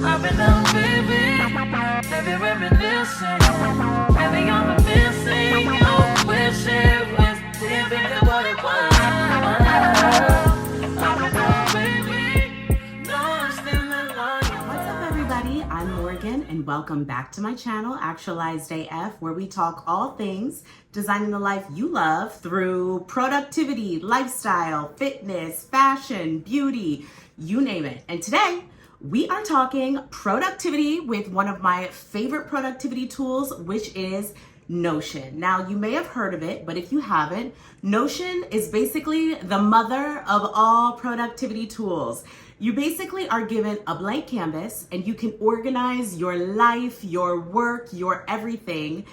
I've been down, baby, baby, reminiscing. Baby, I'm missing your wishes. Was different what it was. I've been down, baby, lost in the line. What's up, everybody? I'm Morgan, and welcome back to my channel, Actualized.af, where we talk all things designing the life you love through productivity, lifestyle, fitness, fashion, beauty, you name it. And today, we are talking productivity with one of my favorite productivity tools, which is Notion. Now, you may have heard of it, but if you haven't, Notion is basically the mother of all productivity tools. You basically are given a blank canvas and you can organize your life, your work, your everything,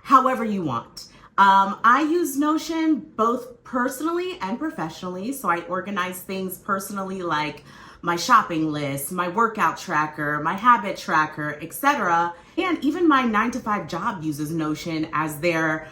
however you want. I use Notion both personally and professionally. So I organize things personally like my shopping list, my workout tracker, my habit tracker, etc. And even my 9-to-5 job uses Notion as their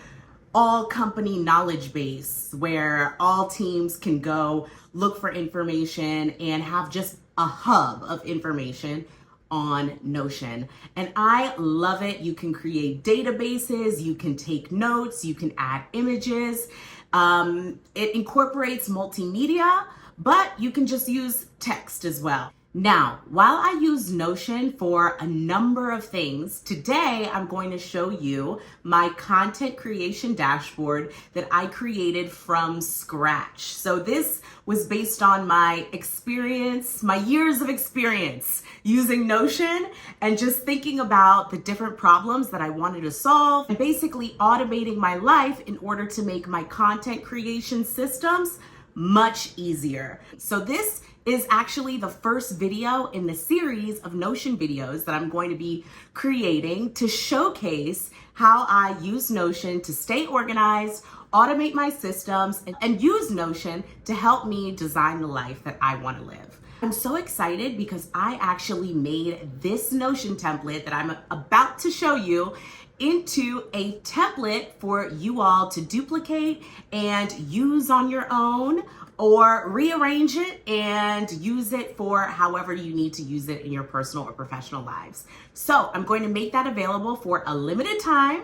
all company knowledge base where all teams can go look for information and have just a hub of information on Notion. And I love it. You can create databases, you can take notes, you can add images. It incorporates multimedia, but you can just use text as well. Now, while I use Notion for a number of things, today I'm going to show you my content creation dashboard that I created from scratch. So this was based on my experience, my years of experience using Notion and just thinking about the different problems that I wanted to solve and basically automating my life in order to make my content creation systems much easier. So this is actually the first video in the series of Notion videos that I'm going to be creating to showcase how I use Notion to stay organized, automate my systems, and use Notion to help me design the life that I want to live. I'm so excited because I actually made this Notion template that I'm about to show you into a template for you all to duplicate and use on your own, or rearrange it and use it for however you need to use it in your personal or professional lives. So I'm going to make that available for a limited time.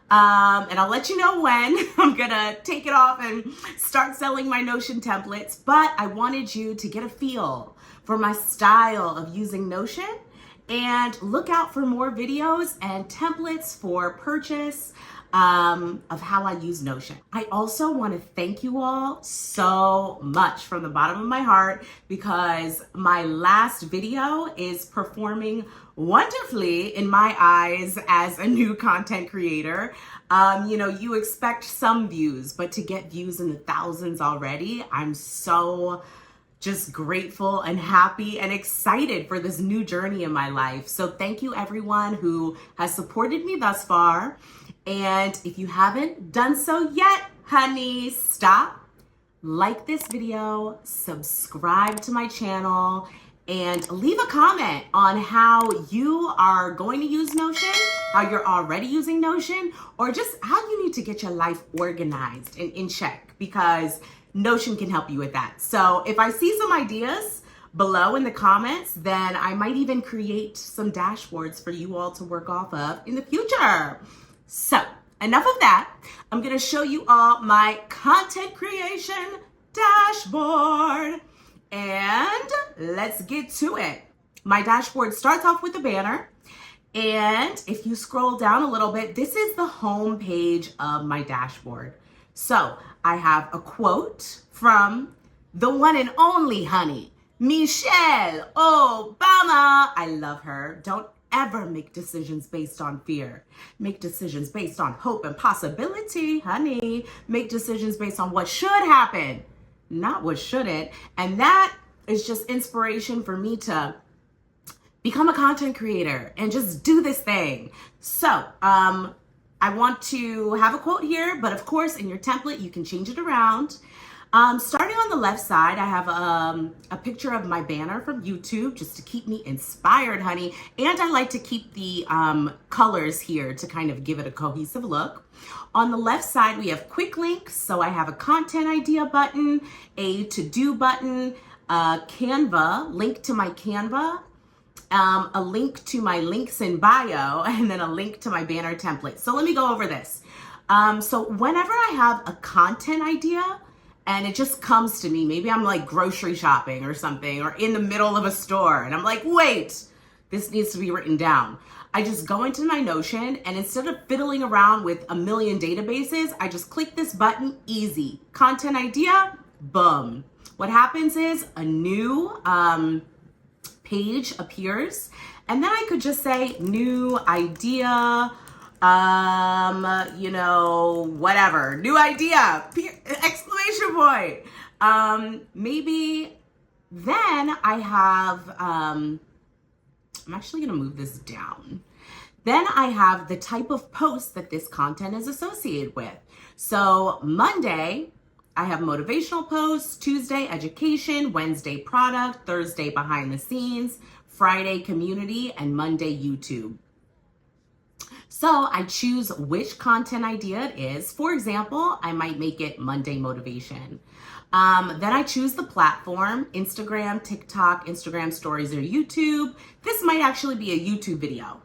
And I'll let you know when I'm gonna take it off and start selling my Notion templates. But I wanted you to get a feel for my style of using Notion and look out for more videos and templates for purchase of how I use Notion. I also want to thank you all so much from the bottom of my heart because my last video is performing wonderfully in my eyes as a new content creator. You expect some views, but to get views in the thousands already, I'm so just grateful and happy and excited for this new journey in my life. So thank you everyone who has supported me thus far. And if you haven't done so yet, honey, stop, like this video, subscribe to my channel, and leave a comment on how you are going to use Notion, how you're already using Notion, or just how you need to get your life organized and in check, because Notion can help you with that. So if I see some ideas below in the comments, then I might even create some dashboards for you all to work off of in the future. So enough of that. I'm going to show you all my content creation dashboard and let's get to it. My dashboard starts off with a banner. And if you scroll down a little bit, this is the home page of my dashboard. So I have a quote from the one and only honey, Michelle Obama. I love her. Don't ever make decisions based on fear. Make decisions based on hope and possibility, honey. Make decisions based on what should happen, not what shouldn't. And that is just inspiration for me to become a content creator and just do this thing. So, I want to have a quote here, but of course in your template, you can change it around. Starting on the left side, I have a picture of my banner from YouTube just to keep me inspired, honey. And I like to keep the colors here to kind of give it a cohesive look. On the left side, we have quick links. So I have a content idea button, a to-do button, Canva, link to my Canva, a link to my links in bio, and then a link to my banner template. So let me go over this. So whenever I have a content idea and it just comes to me, maybe I'm like grocery shopping or something, or in the middle of a store, and I'm like, wait, this needs to be written down. I just go into my Notion, and instead of fiddling around with a million databases, I just click this button, easy. Content idea, boom. What happens is a new page appears, and then I could just say new idea, whatever, new idea, exclamation point. Maybe then I have, I'm actually gonna move this down. Then I have the type of post that this content is associated with. So Monday, I have motivational posts, Tuesday, education, Wednesday, product, Thursday, behind the scenes, Friday, community, and Monday, YouTube. So I choose which content idea it is. For example, I might make it Monday motivation. Then I choose the platform, Instagram, TikTok, Instagram stories, or YouTube. This might actually be a YouTube video.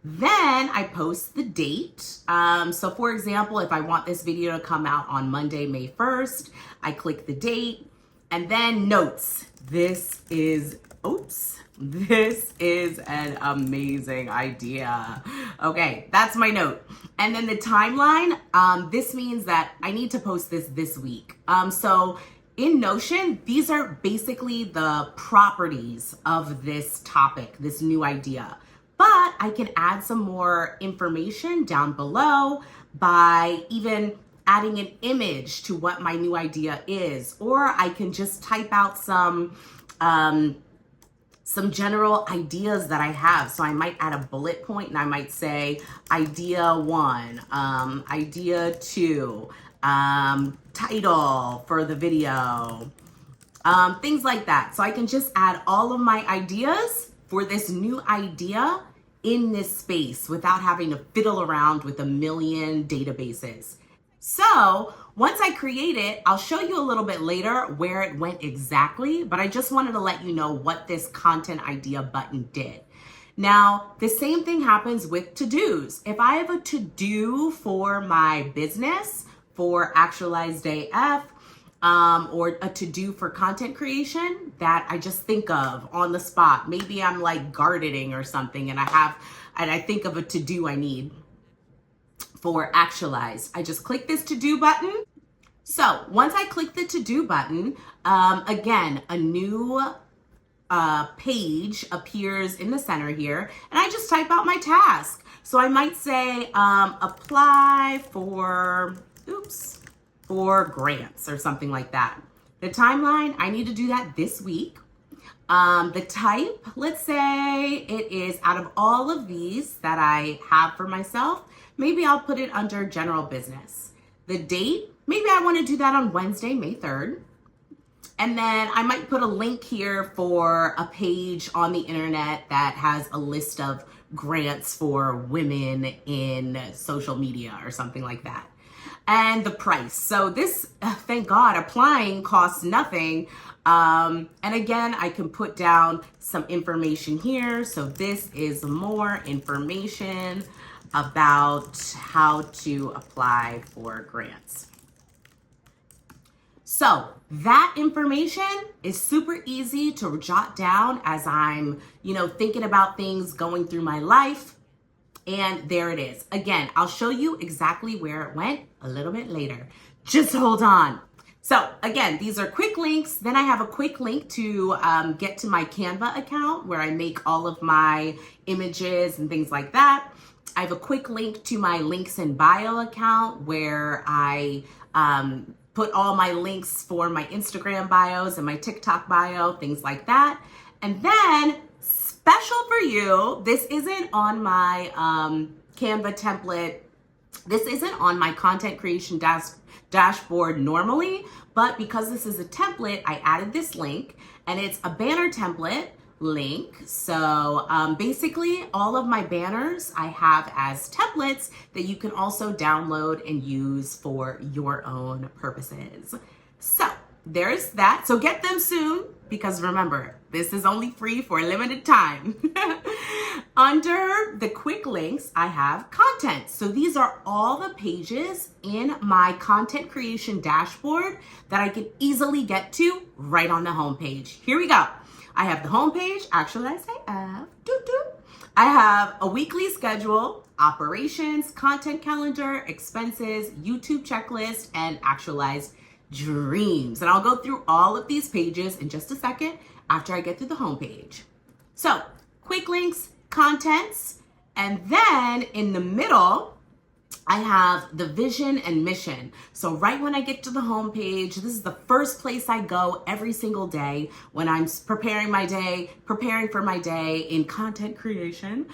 Then I post the date. So for example, if I want this video to come out on Monday, May 1st, I click the date, and then notes. This is an amazing idea. Okay, that's my note. And then the timeline, this means that I need to post this week. So in Notion, these are basically the properties of this topic, this new idea. But I can add some more information down below by even adding an image to what my new idea is, or I can just type out some general ideas that I have. So I might add a bullet point, and I might say idea 1, idea 2, title for the video, things like that. So I can just add all of my ideas for this new idea in this space without having to fiddle around with a million databases. So once I create it, I'll show you a little bit later where it went exactly, but I just wanted to let you know what this content idea button did. Now, the same thing happens with to-dos. If I have a to-do for my business, for actualized.af, or a to-do for content creation that I just think of on the spot. Maybe I'm like gardening or something, and I think of a to-do I need for actualized. I just click this to-do button. So once I click the to-do button, again, a new page appears in the center here, and I just type out my task. So I might say, apply for grants or something like that. The timeline, I need to do that this week. The type, let's say it is out of all of these that I have for myself, maybe I'll put it under general business. The date, maybe I want to do that on Wednesday, May 3rd. And then I might put a link here for a page on the internet that has a list of grants for women in social media or something like that. And the price. So this, thank God, applying costs nothing. And again, I can put down some information here. So this is more information about how to apply for grants. So that information is super easy to jot down as I'm, thinking about things going through my life. And there it is. Again, I'll show you exactly where it went a little bit later. Just hold on. So again, these are quick links. Then I have a quick link to get to my Canva account where I make all of my images and things like that. I have a quick link to my links in bio account where I put all my links for my Instagram bios and my TikTok bio, things like that. And then special for you, this isn't on my Canva template. This isn't on my content creation dashboard normally, but because this is a template, I added this link, and it's a banner template link. So basically all of my banners I have as templates that you can also download and use for your own purposes. So there's that. So get them soon. because remember, this is only free for a limited time. Under the quick links, I have content. So these are all the pages in my content creation dashboard that I can easily get to right on the homepage. Here we go. I have the homepage, actualized.af. I have a weekly schedule, operations, content calendar, expenses, YouTube checklist, and actualized dreams. And I'll go through all of these pages in just a second after I get through the homepage. So, quick links, contents, and then in the middle, I have the vision and mission. So right when I get to the homepage, this is the first place I go every single day when I'm preparing for my day in content creation.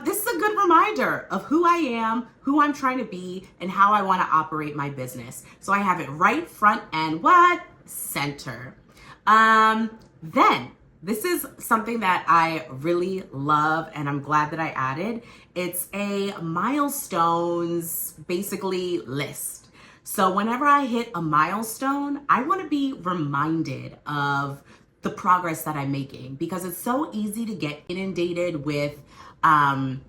This is a good reminder of who I am, who I'm trying to be, and how I want to operate my business. So I have it right front and center. Then this is something that I really love and I'm glad that I added. It's a milestones, basically, list. So whenever I hit a milestone, I want to be reminded of the progress that I'm making because it's so easy to get inundated with all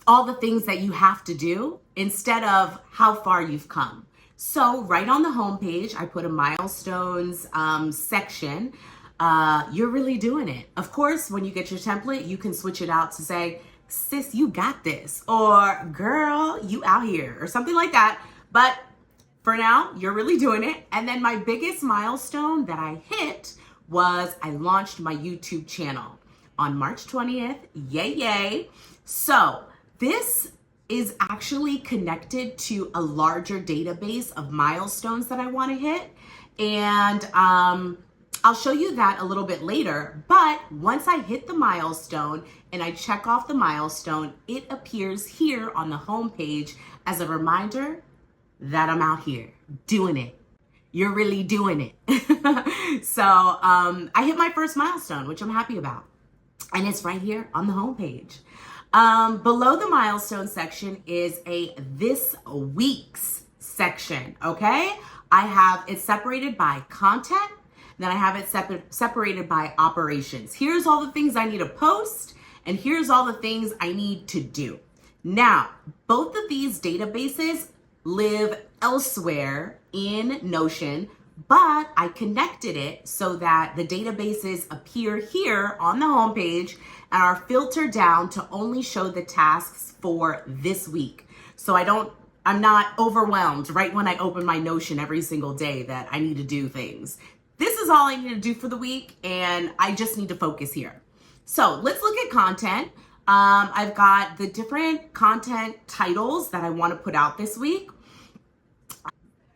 the things that you have to do instead of how far you've come. So right on the homepage, I put a milestones section. You're really doing it. Of course, when you get your template, you can switch it out to say, sis, you got this, or girl, you out here, or something like that. But for now, you're really doing it. And then my biggest milestone that I hit was I launched my YouTube channel on March 20th. Yay, yay. So this is actually connected to a larger database of milestones that I want to hit. And I'll show you that a little bit later. But once I hit the milestone and I check off the milestone, it appears here on the homepage as a reminder that I'm out here doing it. You're really doing it. So I hit my first milestone, which I'm happy about. And it's right here on the homepage. Below the milestone section is a this week's section, okay? I have it separated by content, then I have it separated by operations. Here's all the things I need to post, and here's all the things I need to do. Now, both of these databases live elsewhere in Notion, but I connected it so that the databases appear here on the homepage and are filtered down to only show the tasks for this week. So I'm not overwhelmed right when I open my Notion every single day that I need to do things. This is all I need to do for the week and I just need to focus here. So let's look at content. I've got the different content titles that I want to put out this week.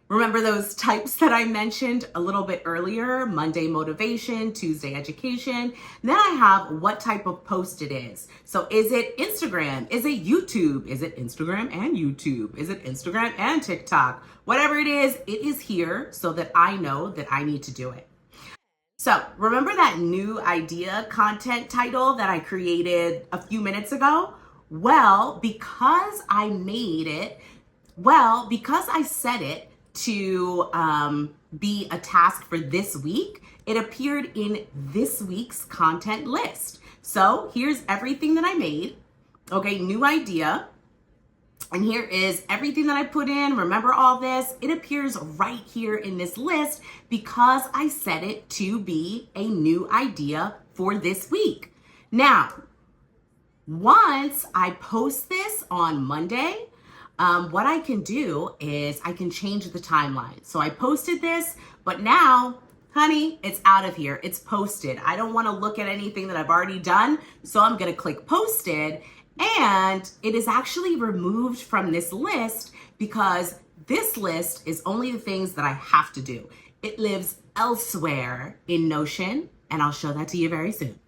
Remember those types that I mentioned a little bit earlier? Monday motivation, Tuesday education. Then I have what type of post it is. So is it Instagram? Is it YouTube? Is it Instagram and YouTube? Is it Instagram and TikTok? Whatever it is here so that I know that I need to do it. So remember that new idea content title that I created a few minutes ago? Well, because I set it to be a task for this week, it appeared in this week's content list. So here's everything that I made. Okay, new idea. And here is everything that I put in. Remember all this? It appears right here in this list because I set it to be a new idea for this week. Now, once I post this on Monday, what I can do is I can change the timeline. So I posted this, but now, honey, it's out of here. It's posted. I don't want to look at anything that I've already done. So I'm going to click posted, and it is actually removed from this list because this list is only the things that I have to do. It lives elsewhere in Notion, and I'll show that to you very soon.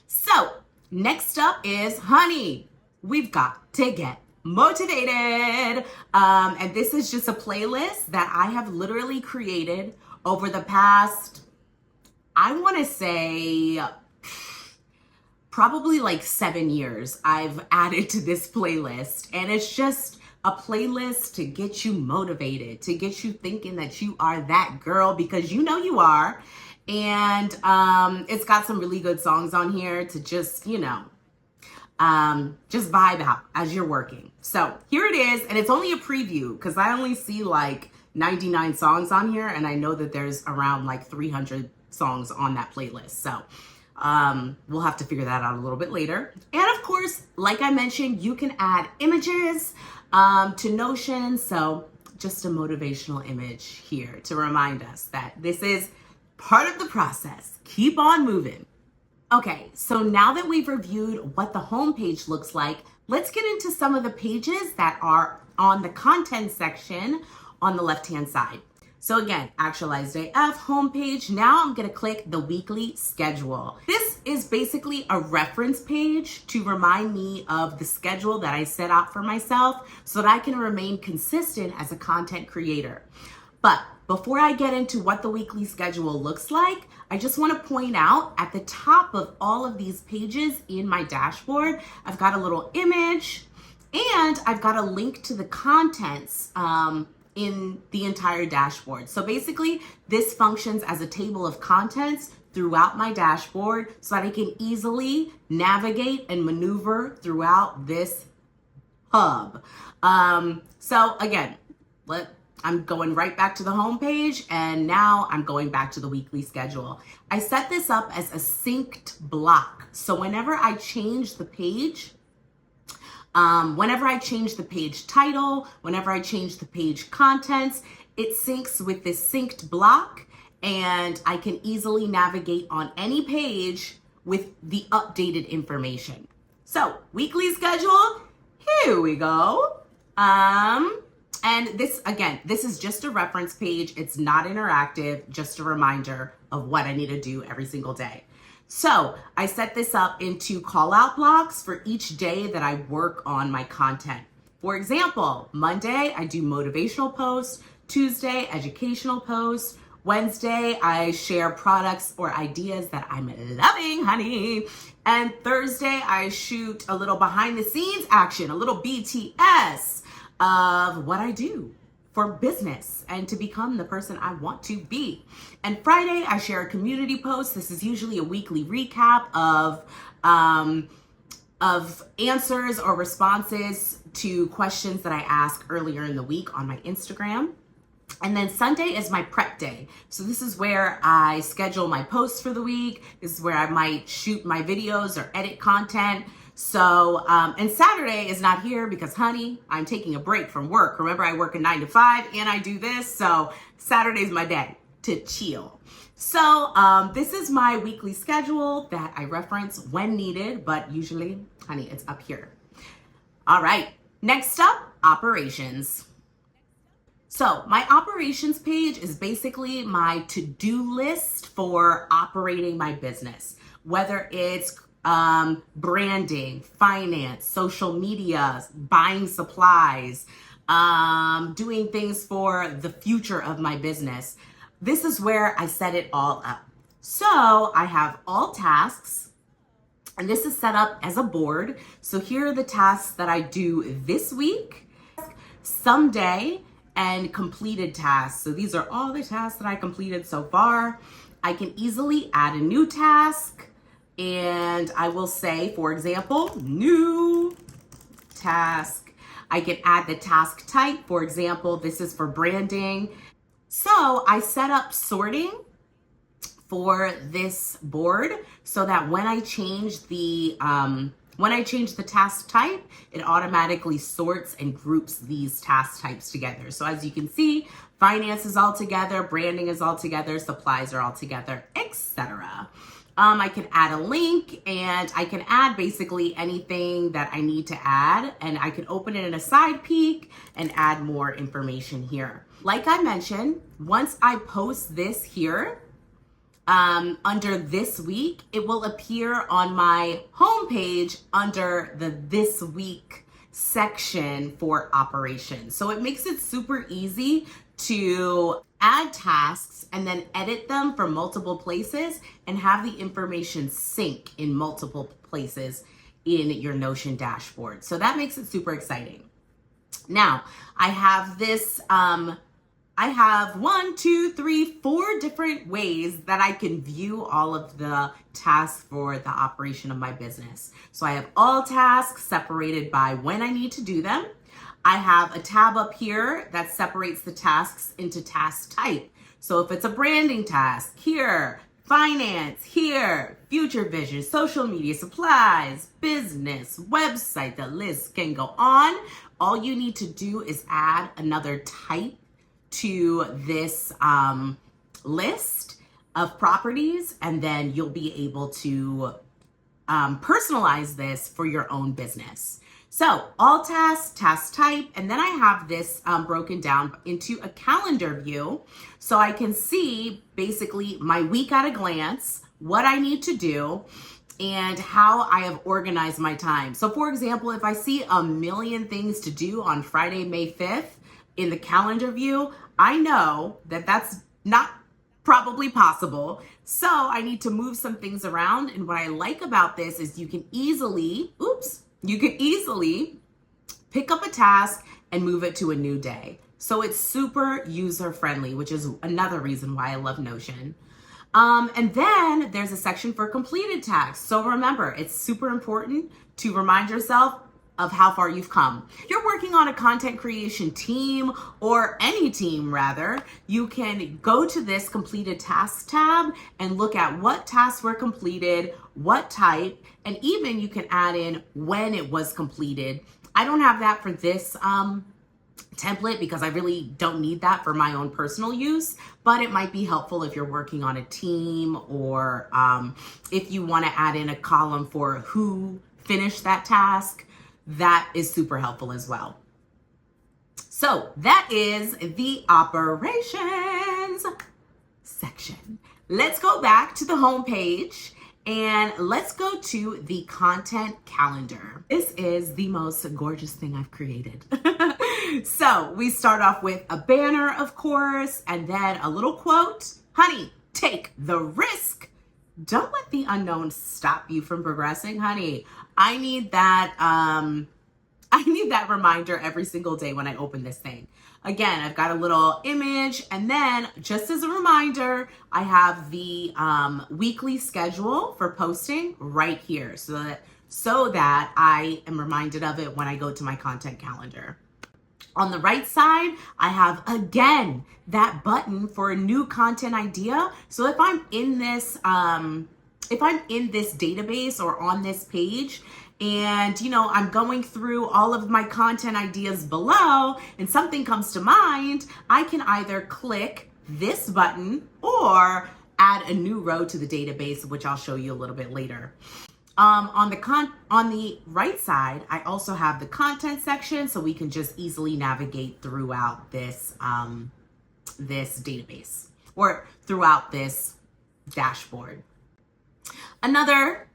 So next up is, honey, we've got to get motivated. And this is just a playlist that I have literally created over the past, I want to say, probably like 7 years. I've added to this playlist, and it's just a playlist to get you motivated, to get you thinking that you are that girl, because you know you are. And it's got some really good songs on here to just, just vibe out as you're working. So here it is, and it's only a preview because I only see like 99 songs on here, and I know that there's around like 300 songs on that playlist. So we'll have to figure that out a little bit later. And of course, like I mentioned, you can add images to Notion. So just a motivational image here to remind us that this is part of the process. Keep on moving. Okay, so now that we've reviewed what the homepage looks like, let's get into some of the pages that are on the content section on the left-hand side. So again, actualized.af homepage. Now I'm gonna click the weekly schedule. This is basically a reference page to remind me of the schedule that I set out for myself so that I can remain consistent as a content creator. But before I get into what the weekly schedule looks like, I just want to point out at the top of all of these pages in my dashboard, I've got a little image and I've got a link to the contents in the entire dashboard. So basically, this functions as a table of contents throughout my dashboard so that I can easily navigate and maneuver throughout this hub. So again, I'm going right back to the home page, and now I'm going back to the weekly schedule. I set this up as a synced block. So whenever I change the page, whenever I change the page title, whenever I change the page contents, it syncs with this synced block, and I can easily navigate on any page with the updated information. So weekly schedule, here we go. And this, again, this is just a reference page. It's not interactive, just a reminder of what I need to do every single day. So I set this up into call out blocks for each day that I work on my content. For example, Monday, I do motivational posts. Tuesday, educational posts. Wednesday, I share products or ideas that I'm loving, honey. And Thursday, I shoot a little behind the scenes action, a little BTS of what I do for business and to become the person I want to be. And Friday, I share a community post. This is usually a weekly recap of answers or responses to questions that I asked earlier in the week on my Instagram. And then Sunday is my prep day. So this is where I schedule my posts for the week. This is where I might shoot my videos or edit content. So, and Saturday is not here because, honey, I'm taking a break from work. Remember, I work a 9 to 5 and I do this. So Saturday's my day to chill. So this is my weekly schedule that I reference when needed, but usually, honey, it's up here. All right, next up, operations. So my operations page is basically my to-do list for operating my business, whether it's branding, finance, social media, buying supplies, doing things for the future of my business. This is where I set it all up. So I have all tasks, and this is set up as a board. So here are the tasks that I do this week, someday, and completed tasks. So these are all the tasks that I completed so far. I can easily add a new task, and I will say, for example, new task. I can add the task type. For example, this is for branding. So I set up sorting for this board so that when I change the task type, it automatically sorts and groups these task types together. So as you can see, finance is all together, branding is all together, supplies are all together, etc. I can add a link, and I can add basically anything that I need to add, and I can open it in a side peek and add more information here. Like I mentioned, once I post this here, under this week, it will appear on my homepage under the this week section for operations. So it makes it super easy to add tasks and then edit them from multiple places and have the information sync in multiple places in your Notion dashboard. So that makes it super exciting. Now, I have this, I have 1, 2, 3, 4 different ways that I can view all of the tasks for the operation of my business. So I have all tasks separated by when I need to do them. I have a tab up here that separates the tasks into task type. So if it's a branding task, here, finance, here, future vision, social media, supplies, business, website, the list can go on. All you need to do is add another type to this list of properties, and then you'll be able to personalize this for your own business. So all tasks, task type, and then I have this broken down into a calendar view so I can see basically my week at a glance, what I need to do, and how I have organized my time. So for example, if I see a million things to do on Friday, May 5th in the calendar view, I know that that's not probably possible. So I need to move some things around. And what I like about this is you can easily pick up a task and move it to a new day. So it's super user friendly, which is another reason why I love Notion. And then there's a section for completed tasks. So remember, it's super important to remind yourself of how far you've come. If you're working on a content creation team, or any team rather, you can go to this completed tasks tab and look at what tasks were completed, what type, and even you can add in when it was completed. I don't have that for this template because I really don't need that for my own personal use, but it might be helpful if you're working on a team, or if you want to add in a column for who finished that task. That is super helpful as well. So that is the operations section. Let's go back to the home page and let's go to the content calendar. This is the most gorgeous thing I've created. So we start off with a banner, of course, and then a little quote. Honey, take the risk. Don't let the unknown stop you from progressing, honey. I need that reminder every single day when I open this thing. Again, I've got a little image, and then just as a reminder, I have the weekly schedule for posting right here so that I am reminded of it when I go to my content calendar. On the right side, I have, again, that button for a new content idea. So if I'm in this database or on this page, and I'm going through all of my content ideas below and something comes to mind, I can either click this button or add a new row to the database, which I'll show you a little bit later. On the right side, I also have the content section, so we can just easily navigate throughout this this database or throughout this dashboard. Another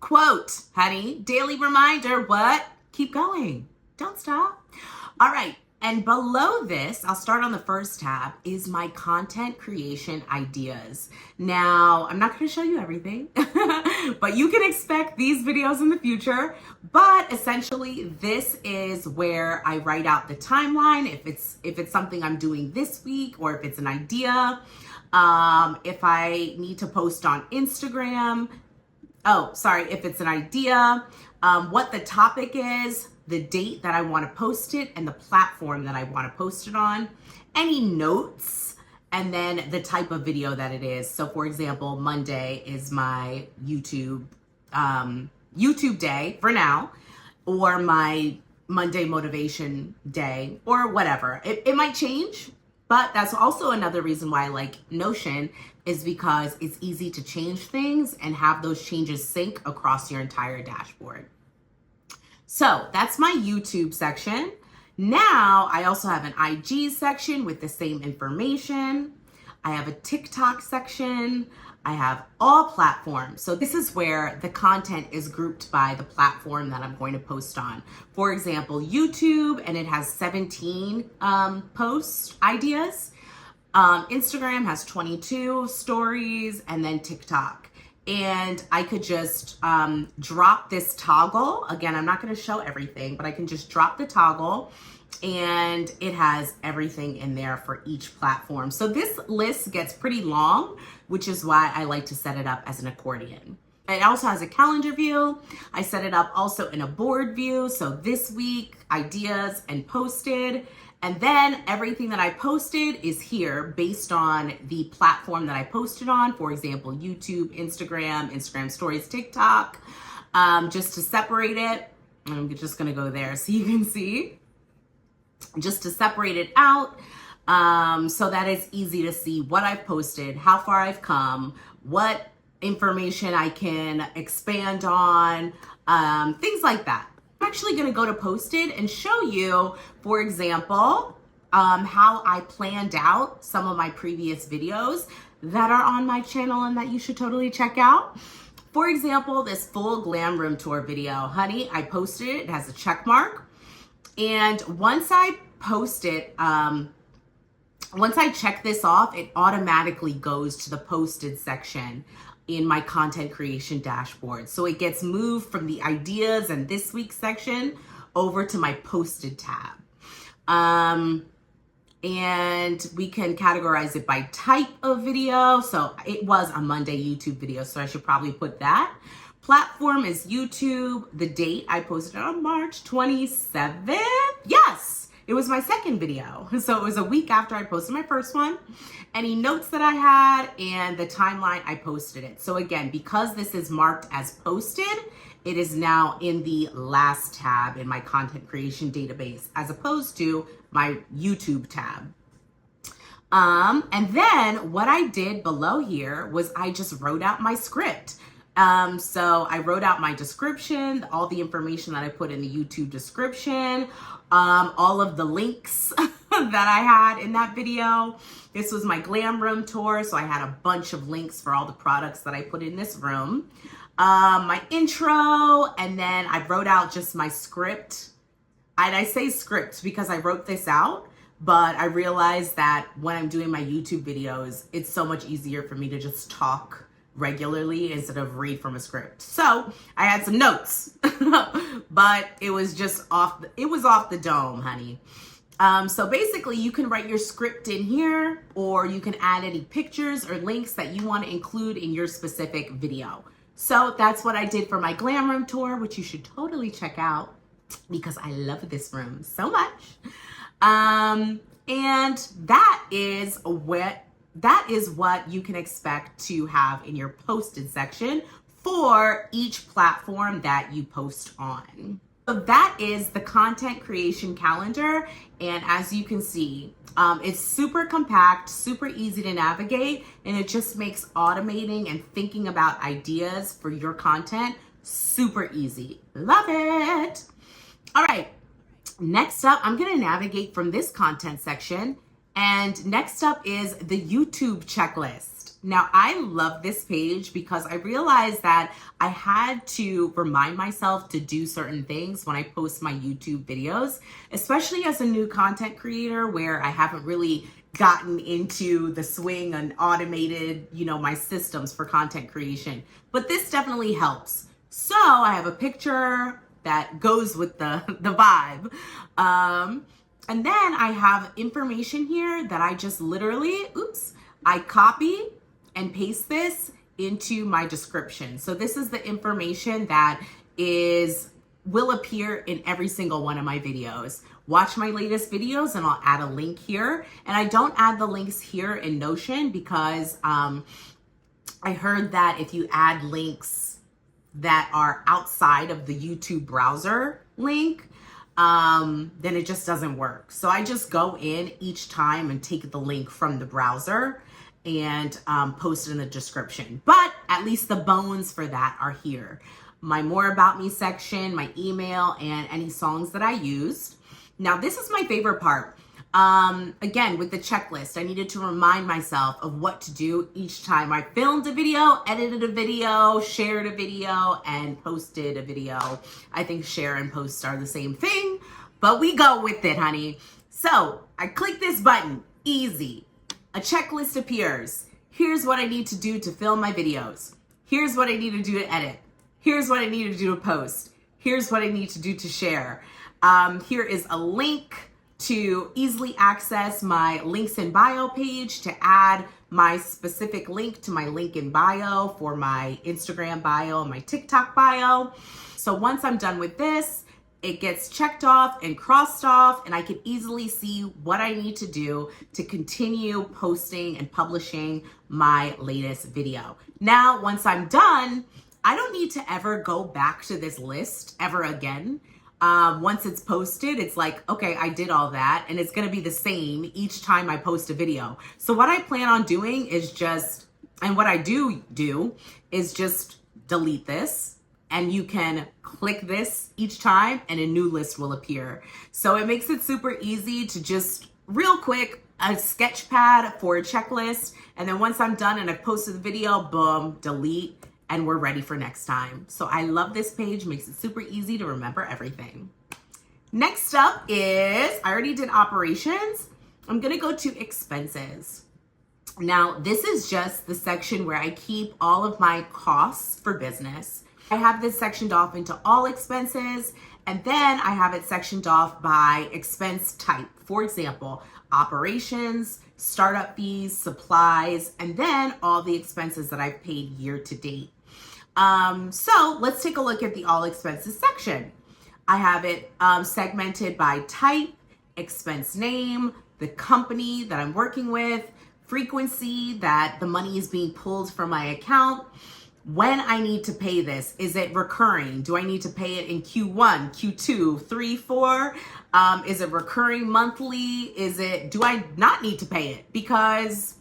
quote, honey, daily reminder, what? Keep going. Don't stop. All right. And below this, I'll start on the first tab, is my content creation ideas. Now, I'm not going to show you everything, but you can expect these videos in the future. But essentially, this is where I write out the timeline, if it's something I'm doing this week, or if it's an idea. If I need to post on Instagram, if it's an idea, what the topic is, the date that I want to post it, and the platform that I want to post it on, any notes, and then the type of video that it is. So for example, Monday is my YouTube day for now, or my Monday motivation day, or whatever. It might change, but that's also another reason why I like Notion, is because it's easy to change things and have those changes sync across your entire dashboard. So that's my YouTube section. Now I also have an IG section with the same information. I have a TikTok section. I have all platforms. So this is where the content is grouped by the platform that I'm going to post on. For example, YouTube, and it has 17 post ideas. Instagram has 22 stories, and then TikTok. and I could just drop this toggle. Again, I'm not going to show everything, but I can just drop the toggle, and it has everything in there for each platform. So this list gets pretty long, which is why I like to set it up as an accordion. It also has a calendar view. I set it up also in a board view. So this week, ideas and posted. And then everything that I posted is here based on the platform that I posted on. For example, YouTube, Instagram Stories, TikTok. Just to separate it, I'm just gonna go there so you can see. Just to separate it out so that it's easy to see what I've posted, how far I've come, what information I can expand on, things like that. I'm actually going to go to posted and show you, for example, how I planned out some of my previous videos that are on my channel and that you should totally check out. For example, this full glam room tour video, honey, I posted it. It has a check mark. And once I post it, once I check this off, it automatically goes to the posted section in my content creation dashboard. So it gets moved from the ideas and this week's section over to my posted tab. And we can categorize it by type of video. So it was a Monday YouTube video, so I should probably put that. Platform is YouTube. The date I posted on March 27th. Yes, it was my second video. So it was a week after I posted my first one. Any notes that I had and the timeline I posted it. So again, because this is marked as posted, it is now in the last tab in my content creation database as opposed to my YouTube tab. And then what I did below here was I just wrote out my script. So I wrote out my description, all the information that I put in the YouTube description, all of the links that I had in that video. This was my glam room tour, so I had a bunch of links for all the products that I put in this room. My intro, and then I wrote out just my script. And I say script because I wrote this out, but I realized that when I'm doing my YouTube videos, it's so much easier for me to just talk regularly instead of read from a script. So I had some notes, but it was just off the dome, honey. So basically you can write your script in here, or you can add any pictures or links that you want to include in your specific video. So that's what I did for my glam room tour, which you should totally check out because I love this room so much. And that is what you can expect to have in your posted section for each platform that you post on. So that is the content creation calendar. And as you can see, it's super compact, super easy to navigate, and it just makes automating and thinking about ideas for your content super easy. Love it. All right. Next up, I'm going to navigate from this content section. And next up is the YouTube checklist. Now, I love this page because I realized that I had to remind myself to do certain things when I post my YouTube videos, especially as a new content creator where I haven't really gotten into the swing and automated, my systems for content creation. But this definitely helps. So I have a picture that goes with the vibe. And then I have information here that I just literally, I copy and paste this into my description. So this is the information that will appear in every single one of my videos. Watch my latest videos and I'll add a link here. And I don't add the links here in Notion because I heard that if you add links that are outside of the YouTube browser link, then it just doesn't work. So I just go in each time and take the link from the browser and post it in the description. But at least the bones for that are here. My more about me section, my email, and any songs that I used. Now this is my favorite part. Again, with the checklist, I needed to remind myself of what to do each time I filmed a video, edited a video, shared a video, and posted a video. I think share and post are the same thing, but we go with it, honey. So I click this button, easy. A checklist appears. Here's what I need to do to film my videos. Here's what I need to do to edit. Here's what I need to do to post. Here's what I need to do to share. Here is a link to easily access my links in bio page, to add my specific link to my link in bio for my Instagram bio and my TikTok bio. So once I'm done with this, it gets checked off and crossed off, and I can easily see what I need to do to continue posting and publishing my latest video. Now, once I'm done, I don't need to ever go back to this list ever again. Once it's posted, it's like, okay, I did all that, and it's gonna be the same each time I post a video. So what I plan on doing is just, and what I do is just delete this, and you can click this each time and a new list will appear. So it makes it super easy to just real quick, a sketch pad for a checklist. And then once I'm done and I've posted the video, boom, delete, and we're ready for next time. So I love this page, makes it super easy to remember everything. Next up is, I already did operations. I'm gonna go to expenses. Now, this is just the section where I keep all of my costs for business. I have this sectioned off into all expenses, and then I have it sectioned off by expense type. For example, operations, startup fees, supplies, and then all the expenses that I've paid year to date. So let's take a look at the all expenses section. I have it segmented by type, expense name, the company that I'm working with, frequency that the money is being pulled from my account, when I need to pay this. Is it recurring? Do I need to pay it in Q1, Q2, 3, 4? Is it recurring monthly? Do I not need to pay it because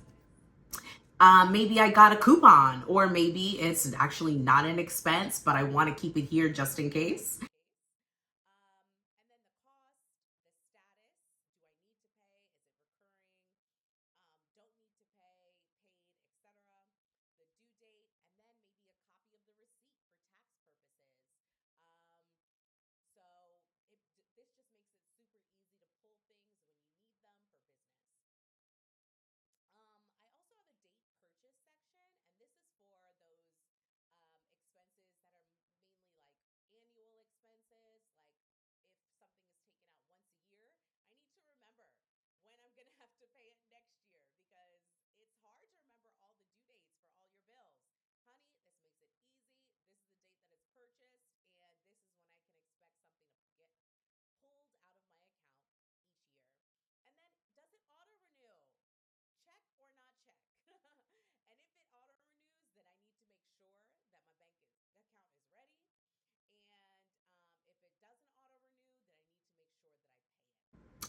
maybe I got a coupon, or maybe it's actually not an expense, but I want to keep it here just in case.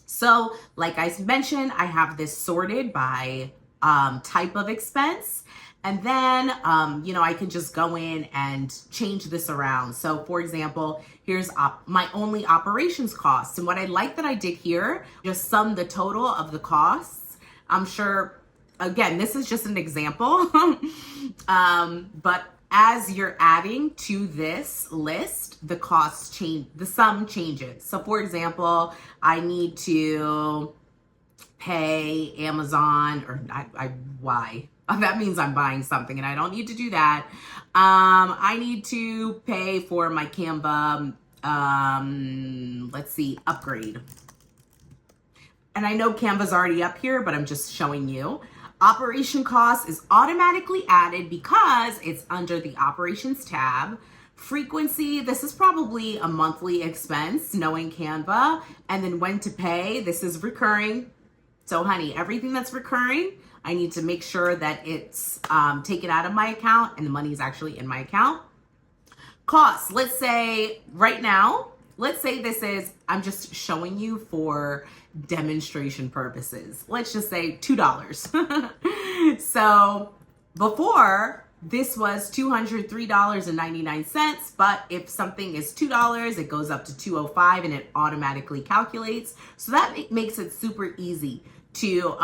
So like I mentioned, I have this sorted by type of expense. And then, I can just go in and change this around. So for example, here's my only operations costs. And what I like that I did here, just sum the total of the costs. I'm sure, again, this is just an example, but as you're adding to this list, the costs change, the sum changes. So for example, I need to pay Amazon, or why? That means I'm buying something and I don't need to do that. I need to pay for my Canva, let's see, upgrade. And I know Canva's already up here, but I'm just showing you. Operation cost is automatically added because it's under the operations tab. Frequency, this is probably a monthly expense, knowing Canva. And then when to pay, this is recurring. So honey, everything that's recurring, I need to make sure that it's taken out of my account and the money is actually in my account. Costs, let's say right now, let's say this is, I'm just showing you for demonstration purposes. Let's just say $2. So before, this was $203.99, but if something is $2, it goes up to $205 and it automatically calculates. So that makes it super easy to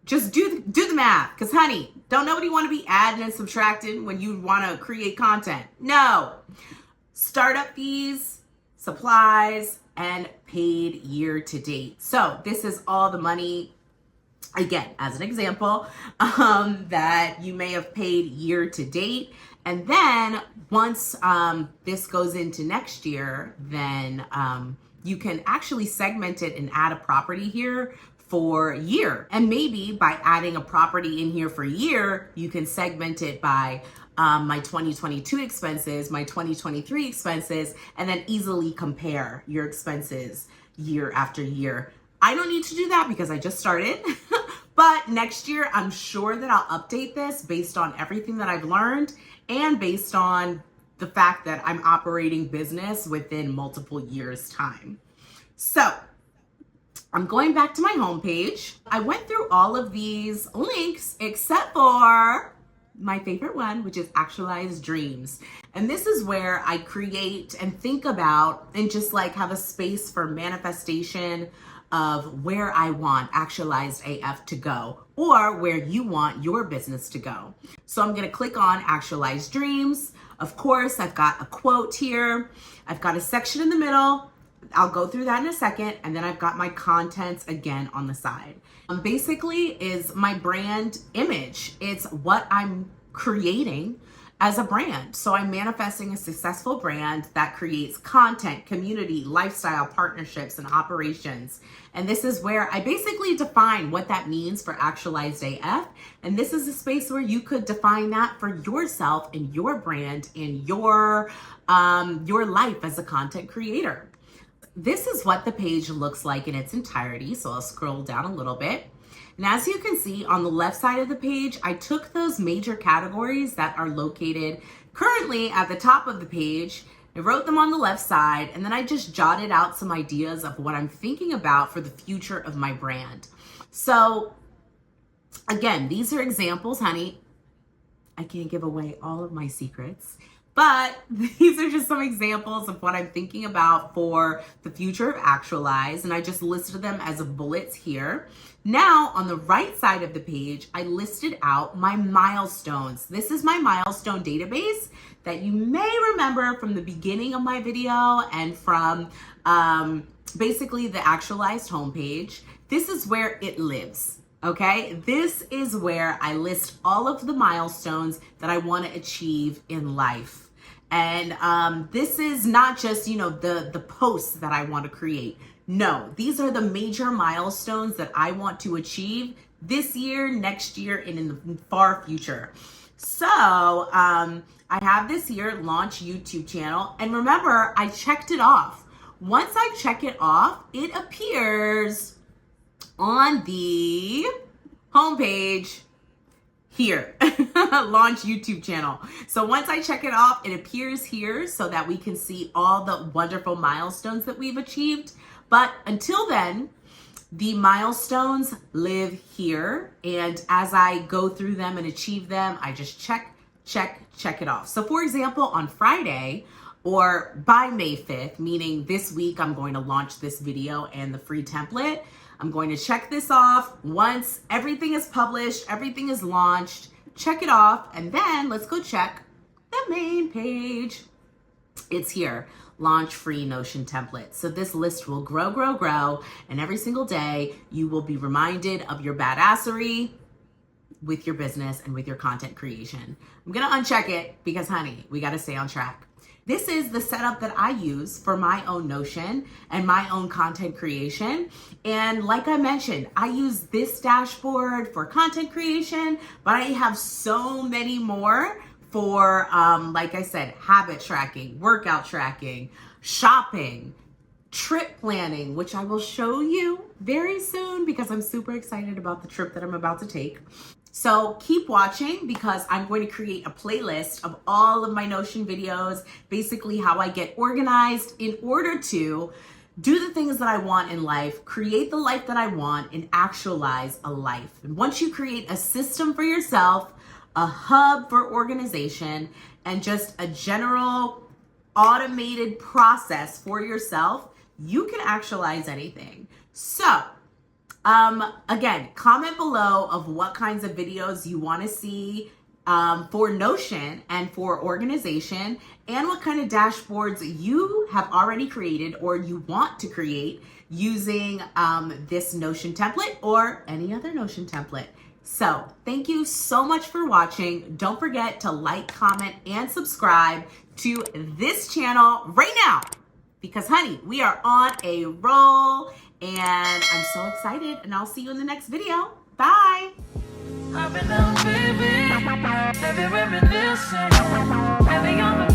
just do the math. Because honey, don't nobody want to be adding and subtracting when you want to create content. No. Startup fees, supplies, and paid year to date. So this is all the money again, as an example, that you may have paid year to date. And then once this goes into next year, then you can actually segment it and add a property here for year. And maybe by adding a property in here for year, you can segment it by my 2022 expenses, my 2023 expenses, and then easily compare your expenses year after year. I don't need to do that because I just started. But next year, I'm sure that I'll update this based on everything that I've learned and based on the fact that I'm operating business within multiple years' time. So I'm going back to my homepage. I went through all of these links except for my favorite one, which is Actualized Dreams. And this is where I create and think about and just like have a space for manifestation of where I want Actualized AF to go or where you want your business to go. So I'm going to click on Actualized Dreams. Of course, I've got a quote here. I've got a section in the middle. I'll go through that in a second. And then I've got my contents again on the side. Basically is my brand image. It's what I'm creating as a brand. So I'm manifesting a successful brand that creates content, community, lifestyle, partnerships, and operations. And this is where I basically define what that means for Actualized AF. And this is a space where you could define that for yourself and your brand and your life as a content creator. This is what the page looks like in its entirety. So I'll scroll down a little bit. And as you can see on the left side of the page, I took those major categories that are located currently at the top of the page. I wrote them on the left side, and then I just jotted out some ideas of what I'm thinking about for the future of my brand. So again, these are examples, honey. I can't give away all of my secrets, but these are just some examples of what I'm thinking about for the future of Actualize, and I just listed them as bullets here. Now, on the right side of the page, I listed out my milestones. This is my milestone database that you may remember from the beginning of my video and from basically the Actualized homepage. This is where it lives. Okay, this is where I list all of the milestones that I want to achieve in life. And this is not just, the posts that I want to create. No, these are the major milestones that I want to achieve this year, next year, and in the far future. So I have this here, launch YouTube channel. And remember, I checked it off. Once I check it off, it appears on the homepage here, launch YouTube channel. So once I check it off, it appears here so that we can see all the wonderful milestones that we've achieved. But until then, the milestones live here. And as I go through them and achieve them, I just check it off. So for example, on Friday or by May 5th, meaning this week, I'm going to launch this video and the free template. I'm going to check this off. Once everything is published, everything is launched, check it off. And then let's go check the main page. It's here, launch free Notion template. So this list will grow. And every single day you will be reminded of your badassery with your business and with your content creation. I'm going to uncheck it because, honey, we got to stay on track. This is the setup that I use for my own Notion and my own content creation. And like I mentioned, I use this dashboard for content creation, but I have so many more for, like I said, habit tracking, workout tracking, shopping, trip planning, which I will show you very soon because I'm super excited about the trip that I'm about to take. So keep watching because I'm going to create a playlist of all of my Notion videos, basically how I get organized in order to do the things that I want in life, create the life that I want, and actualize a life. And once you create a system for yourself, a hub for organization, and just a general automated process for yourself, you can actualize anything. So again, comment below of what kinds of videos you want to see for Notion and for organization, and what kind of dashboards you have already created or you want to create using this Notion template or any other Notion template. So thank you so much for watching. Don't forget to like, comment, and subscribe to this channel right now, because honey, we are on a roll and I'm so excited, and I'll see you in the next video. Bye. I've been down, baby, reminiscing, heavy on the